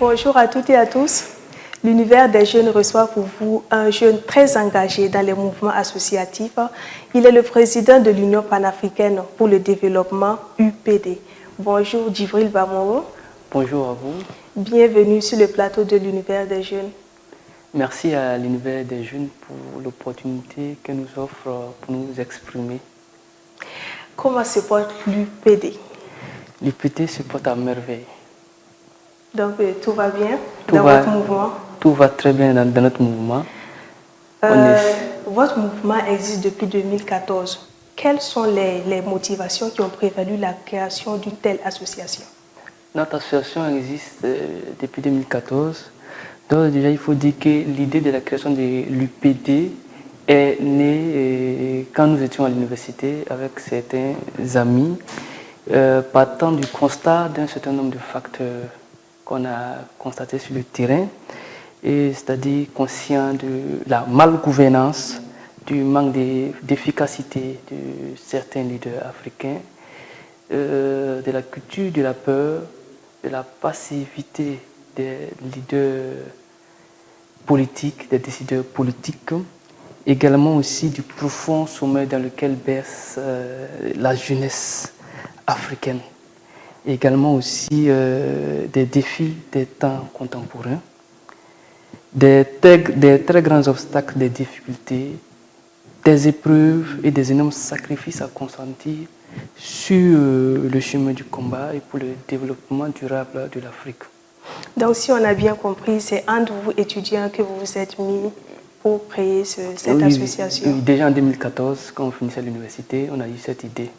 Bonjour à toutes et à tous. L'Univers des jeunes reçoit pour vous un jeune très engagé dans les mouvements associatifs. Il est le président de l'Union panafricaine pour le développement, UPD. Bonjour Djibril Bamoro. Bonjour à vous. Bienvenue sur le plateau de l'Univers des jeunes. Merci à l'Univers des jeunes pour l'opportunité qu'elle nous offre pour nous exprimer. Comment se porte l'UPD? L'UPD se porte à merveille. Donc tout va bien dans votre mouvement? Tout va très bien dans notre mouvement. Votre mouvement existe depuis 2014. Quelles sont les motivations qui ont prévalu la création d'une telle association? Notre association existe depuis 2014. Donc déjà, il faut dire que l'idée de la création de l'UPD est née quand nous étions à l'université avec certains amis, partant du constat d'un certain nombre de facteurs qu'on a constatés sur le terrain, c'est-à-dire conscient de la malgouvernance, du manque d'efficacité de certains leaders africains, de la culture de la peur, de la passivité des leaders politiques, des décideurs politiques, également aussi du profond sommeil dans lequel berce la jeunesse africaine, également aussi des défis des temps contemporains, des très grands obstacles, des difficultés, des épreuves et des énormes sacrifices à consentir sur le chemin du combat et pour le développement durable de l'Afrique. Donc si on a bien compris, c'est un de vous étudiants que vous vous êtes mis pour créer cette association. Oui, déjà en 2014, quand on finissait l'université, on a eu cette idée.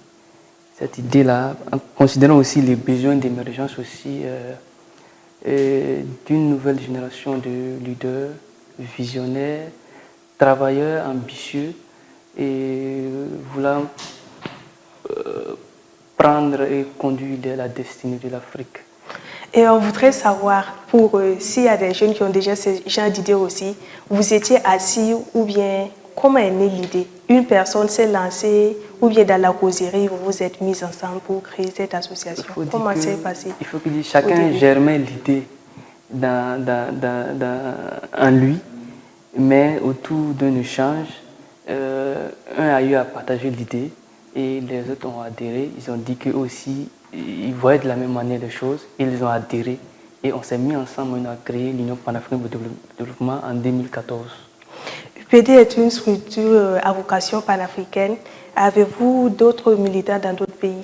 Cette idée-là, en considérant aussi les besoins d'émergence aussi d'une nouvelle génération de leaders visionnaires, travailleurs, ambitieux et voulant prendre et conduire la destinée de l'Afrique. Et on voudrait savoir, s'il y a des jeunes qui ont déjà ce genre d'idée aussi, vous étiez assis ou bien comment est née l'idée? Une personne s'est lancée ou bien dans la causerie, vous vous êtes mis ensemble pour créer cette association? Comment c'est passé? Il faut que chacun germait l'idée en lui, mais autour d'un échange, un a eu à partager l'idée et les autres ont adhéré. Ils ont dit qu'eux aussi, ils voyaient de la même manière les choses, ils ont adhéré et on s'est mis ensemble, on a créé l'Union panafricaine pour le développement en 2014. UPD est une structure à vocation panafricaine. Avez-vous d'autres militants dans d'autres pays?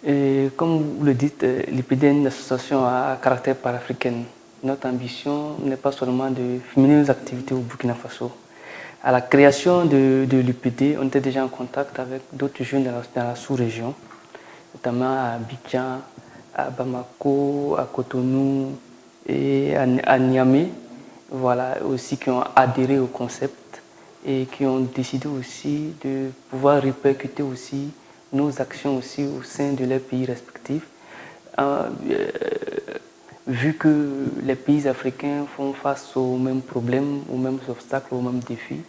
Et comme vous le dites, l'UPD est une association à caractère panafricain. Notre ambition n'est pas seulement de mener nos activités au Burkina Faso. À la création de l'UPD, on était déjà en contact avec d'autres jeunes dans la sous-région, notamment à Abidjan, à Bamako, à Cotonou et à Niamey, voilà, aussi qui ont adhéré au concept et qui ont décidé aussi de pouvoir répercuter aussi nos actions aussi au sein de leurs pays respectifs, vu que les pays africains font face aux mêmes problèmes, aux mêmes obstacles, aux mêmes défis.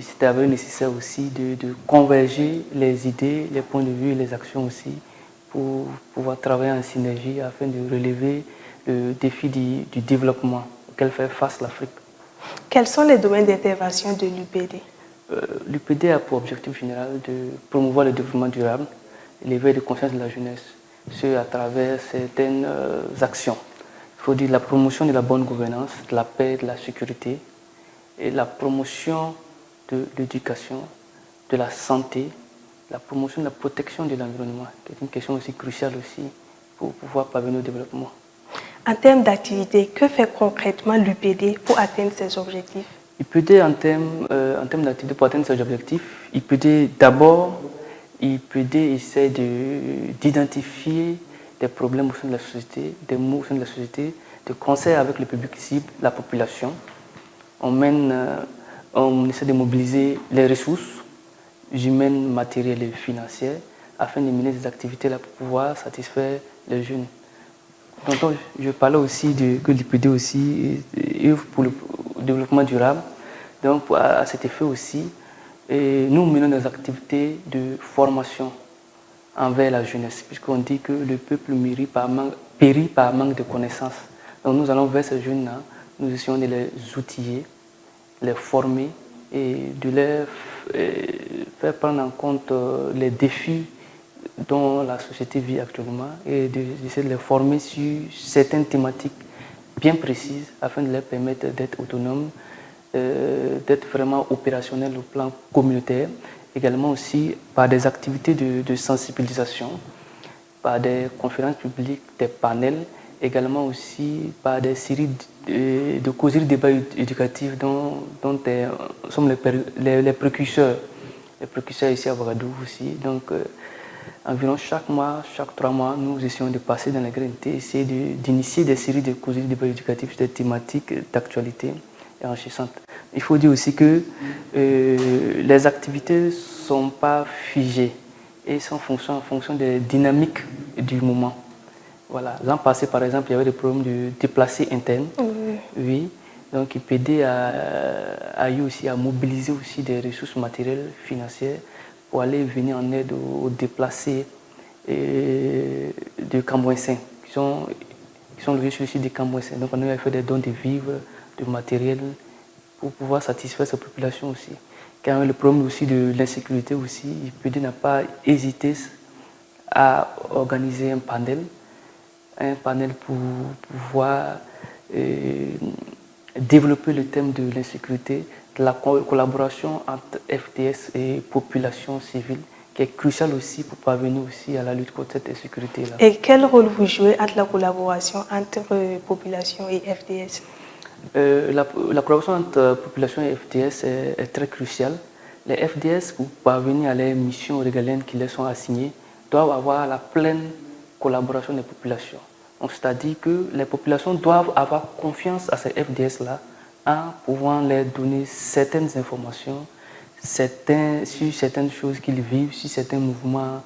C'était nécessaire aussi de converger les idées, les points de vue et les actions aussi pour pouvoir travailler en synergie afin de relever le défi du développement auquel fait face l'Afrique. Quels sont les domaines d'intervention de l'UPD? L'UPD a pour objectif général de promouvoir le développement durable et l'éveil de conscience de la jeunesse, ce à travers certaines actions. Il faut dire la promotion de la bonne gouvernance, de la paix, de la sécurité, et la promotion de l'éducation, de la santé, la promotion de la protection de l'environnement, qui est une question aussi cruciale aussi pour pouvoir parvenir au développement. En termes d'activité, que fait concrètement l'UPD pour atteindre ses objectifs? l'UPD, en termes d'activité pour atteindre ses objectifs, l'UPD d'abord, l'UPD essaie d'identifier des problèmes au sein de la société, des maux au sein de la société, de concert avec le public cible, la population. On essaie de mobiliser les ressources humaines, matérielles et financières afin de mener des activités là pour pouvoir satisfaire les jeunes. Donc, je parlais aussi que l'UPD aussi œuvre pour le développement durable. Donc, à cet effet aussi, nous menons des activités de formation envers la jeunesse, puisqu'on dit que le peuple mûrit par manque périt par manque de connaissances. Donc nous allons vers ces jeunes-là, nous essayons de les outiller, les former et de les faire prendre en compte les défis dont la société vit actuellement et d'essayer de les former sur certaines thématiques bien précises afin de leur permettre d'être autonomes, d'être vraiment opérationnels au plan communautaire, également aussi par des activités de sensibilisation, par des conférences publiques, des panels, également aussi par des séries de causeries, débats éducatifs dont nous sommes les précurseurs ici à Ouagadougou aussi. Donc, environ chaque mois, chaque 3 mois, nous essayons de passer dans la gratuité, essayer d'initier des séries de causeries, débats éducatifs sur des thématiques d'actualité et enrichissantes. Il faut dire aussi que les activités ne sont pas figées et sont en fonction des dynamiques du moment. Voilà. L'an passé, par exemple, il y avait des problèmes de déplacés internes. Oui. Donc, l'IPD a eu aussi à mobiliser aussi des ressources matérielles, financières pour aller venir en aide aux déplacés de Cambouensin qui sont logés sur le site de Cambouensin. Donc, on a fait des dons de vivres, de matériel pour pouvoir satisfaire ces populations aussi. Quand le problème aussi de l'insécurité aussi, l'IPD n'a pas hésité à organiser un panel pour pouvoir développer le thème de l'insécurité, de la collaboration entre FDS et population civile, qui est cruciale aussi pour parvenir aussi à la lutte contre cette insécurité-là. Et quel rôle vous jouez entre la collaboration entre population et FDS? La collaboration entre population et FDS est très cruciale. Les FDS, pour parvenir à leurs missions régaliennes qui leur sont assignées, doivent avoir la pleine collaboration des populations. C'est-à-dire que les populations doivent avoir confiance à ces FDS-là en pouvant leur donner certaines informations sur certaines choses qu'ils vivent, sur certains mouvements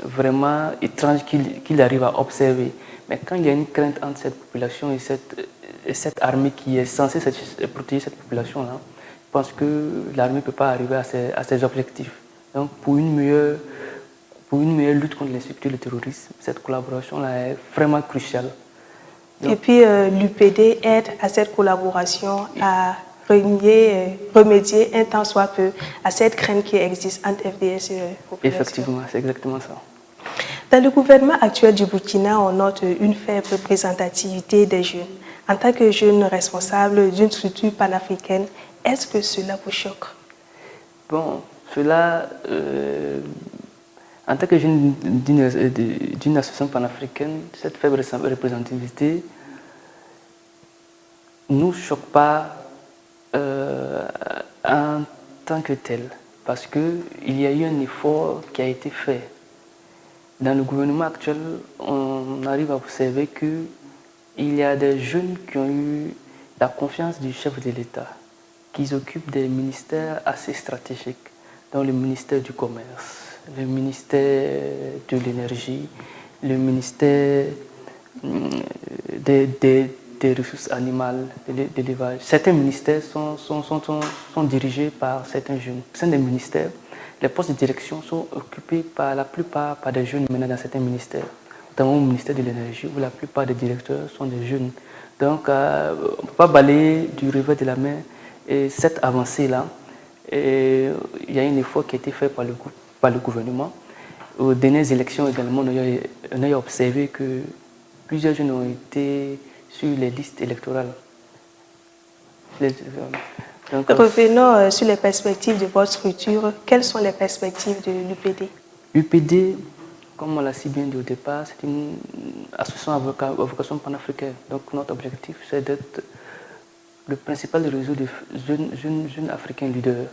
vraiment étranges qu'ils arrivent à observer. Mais quand il y a une crainte entre cette population et cette armée qui est censée protéger cette population-là, je pense que l'armée ne peut pas arriver à ses objectifs. Donc pour une meilleure lutte contre l'insécurité et le terrorisme, cette collaboration-là est vraiment cruciale. Donc, et puis l'UPD aide à cette collaboration à remédier un tant soit peu à cette crainte qui existe entre FDS et population. Effectivement, c'est exactement ça. Dans le gouvernement actuel du Burkina, on note une faible représentativité des jeunes. En tant que jeune responsable d'une structure panafricaine, est-ce que cela vous choque? Bon, cela, en tant que jeune d'une association panafricaine, cette faible représentativité ne nous choque pas en tant que tel, parce qu'il y a eu un effort qui a été fait. Dans le gouvernement actuel, on arrive à observer qu'il y a des jeunes qui ont eu la confiance du chef de l'État, qui occupent des ministères assez stratégiques, dont le ministère du Commerce, le ministère de l'Énergie, le ministère des ressources animales, de l'élevage. Certains ministères sont dirigés par certains jeunes. Au sein des ministères, les postes de direction sont occupés par la plupart par des jeunes maintenant dans certains ministères, notamment au ministère de l'Énergie, où la plupart des directeurs sont des jeunes. Donc, on ne peut pas balayer du revers de la main et cette avancée-là. Il y a un effort qui a été fait par le gouvernement. Aux dernières élections également, on a observé que plusieurs jeunes ont été sur les listes électorales. Donc, revenons sur les perspectives de votre structure. Quelles sont les perspectives de l'UPD? L'UPD, comme on l'a si bien dit au départ, c'est une association à vocation panafricaine. Donc notre objectif, c'est d'être le principal réseau de jeunes africains leaders.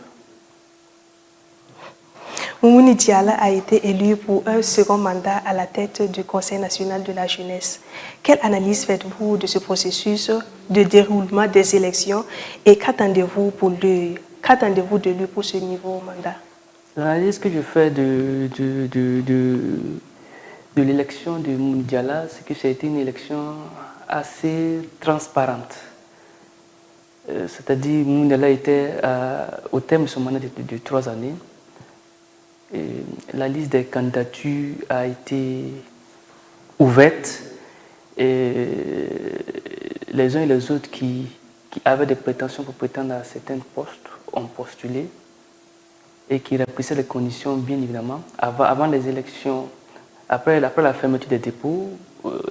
Moumouni Diala a été élu pour un second mandat à la tête du Conseil national de la jeunesse. Quelle analyse faites-vous de ce processus de déroulement des élections et qu'attendez-vous de lui pour ce nouveau mandat? L'analyse que je fais de l'élection de Moumouni Diala, c'est que ça a été une élection assez transparente. C'est-à-dire que Moumouni Diala était au terme de son mandat de 3 années. Et la liste des candidatures a été ouverte. Et les uns et les autres qui avaient des prétentions pour prétendre à certains postes ont postulé et qui remplissaient les conditions, bien évidemment. Avant les élections, après la fermeture des dépôts,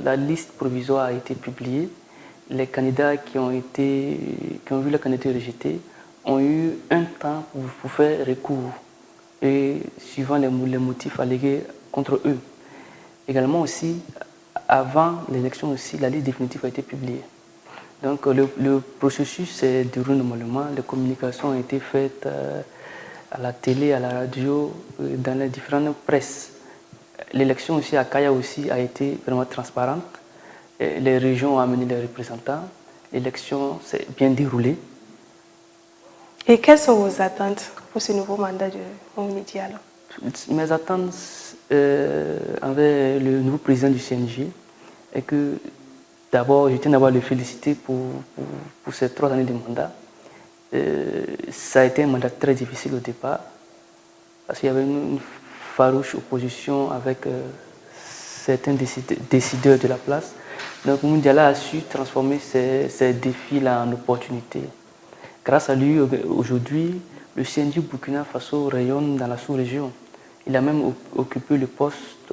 la liste provisoire a été publiée. Les candidats qui ont vu leur candidature rejetée ont eu un temps pour faire recours, et suivant les motifs allégués contre eux. Également aussi, avant l'élection aussi, la liste définitive a été publiée. Donc le processus s'est déroulé normalement, les communications ont été faites à la télé, à la radio, dans les différentes presses. L'élection aussi à Kaya aussi a été vraiment transparente. Les régions ont amené les représentants. L'élection s'est bien déroulée. Et quelles sont vos attentes pour ce nouveau mandat de Momini Diallo? Mes attentes envers le nouveau président du CNG est que d'abord, je tiens d'abord à le féliciter pour ces 3 années de mandat. Ça a été un mandat très difficile au départ parce qu'il y avait une farouche opposition avec certains décideurs de la place. Donc Momini Diallo a su transformer ces défis-là en opportunités. Grâce à lui, aujourd'hui, le CNJ Burkina Faso rayonne dans la sous-région. Il a même occupé le poste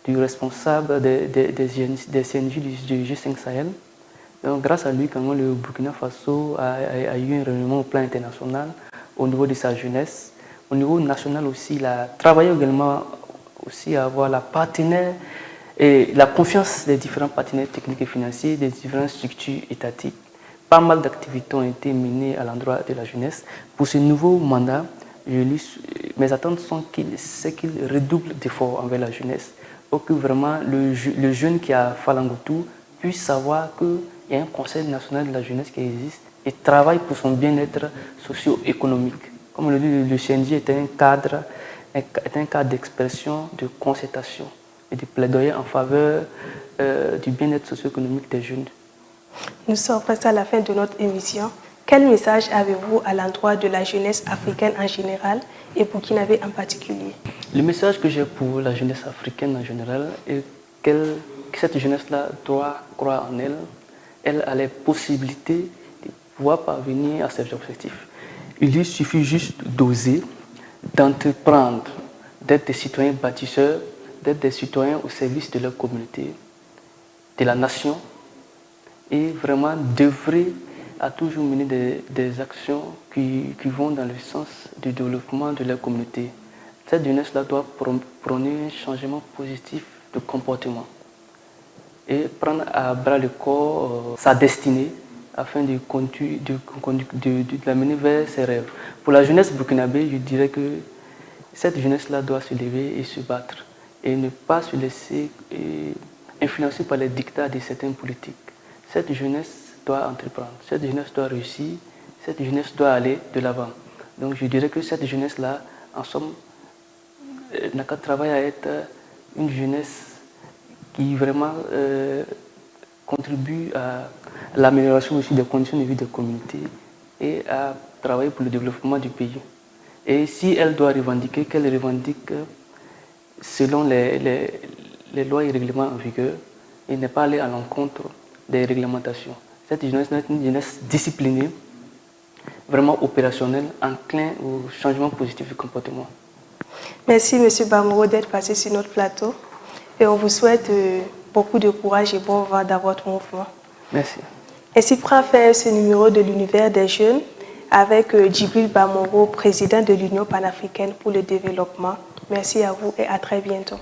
du responsable des CNJ du G5 Sahel. Donc, grâce à lui, quand même, le Burkina Faso a eu un rayonnement au plan international au niveau de sa jeunesse. Au niveau national aussi, il a travaillé également aussi à avoir la partenaire et la confiance des différents partenaires techniques et financiers, des différentes structures étatiques. Pas mal d'activités ont été menées à l'endroit de la jeunesse. Pour ce nouveau mandat, mes attentes sont qu'il redouble d'efforts envers la jeunesse, pour que vraiment le jeune qui a Falangoutou puisse savoir qu'il y a un conseil national de la jeunesse qui existe et travaille pour son bien-être socio-économique. Comme le dit, le CNJ est un cadre d'expression, de concertation et de plaidoyer en faveur du bien-être socio-économique des jeunes. Nous sommes presque à la fin de notre émission. Quel message avez-vous à l'endroit de la jeunesse africaine en général et burkinabé en particulier? Le message que j'ai pour la jeunesse africaine en général est que cette jeunesse-là doit croire en elle. Elle a les possibilités de pouvoir parvenir à ses objectifs. Il lui suffit juste d'oser, d'entreprendre, d'être des citoyens bâtisseurs, d'être des citoyens au service de leur communauté, de la nation, et vraiment d'œuvrer à toujours mener des actions qui vont dans le sens du développement de leur communauté. Cette jeunesse-là doit prôner un changement positif de comportement et prendre à bras le corps sa destinée afin de l'amener vers ses rêves. Pour la jeunesse burkinabé, je dirais que cette jeunesse-là doit se lever et se battre et ne pas se laisser influencer par les dictats de certains politiques. Cette jeunesse doit entreprendre, cette jeunesse doit réussir, cette jeunesse doit aller de l'avant. Donc je dirais que cette jeunesse-là, en somme, n'a qu'à travailler à être une jeunesse qui vraiment contribue à l'amélioration aussi des conditions de vie des communautés et à travailler pour le développement du pays. Et si elle doit revendiquer, qu'elle revendique selon les lois et règlements en vigueur et n'est pas aller à l'encontre des réglementations. Cette jeunesse est une jeunesse disciplinée, vraiment opérationnelle, enclin au changement positif du comportement. Merci M. Bamoro d'être passé sur notre plateau et on vous souhaite beaucoup de courage et bon vent dans votre mouvement. Merci. Ainsi prend fin ce numéro de l'Univers des jeunes avec Djibril Bamoro, président de l'Union panafricaine pour le développement. Merci à vous et à très bientôt.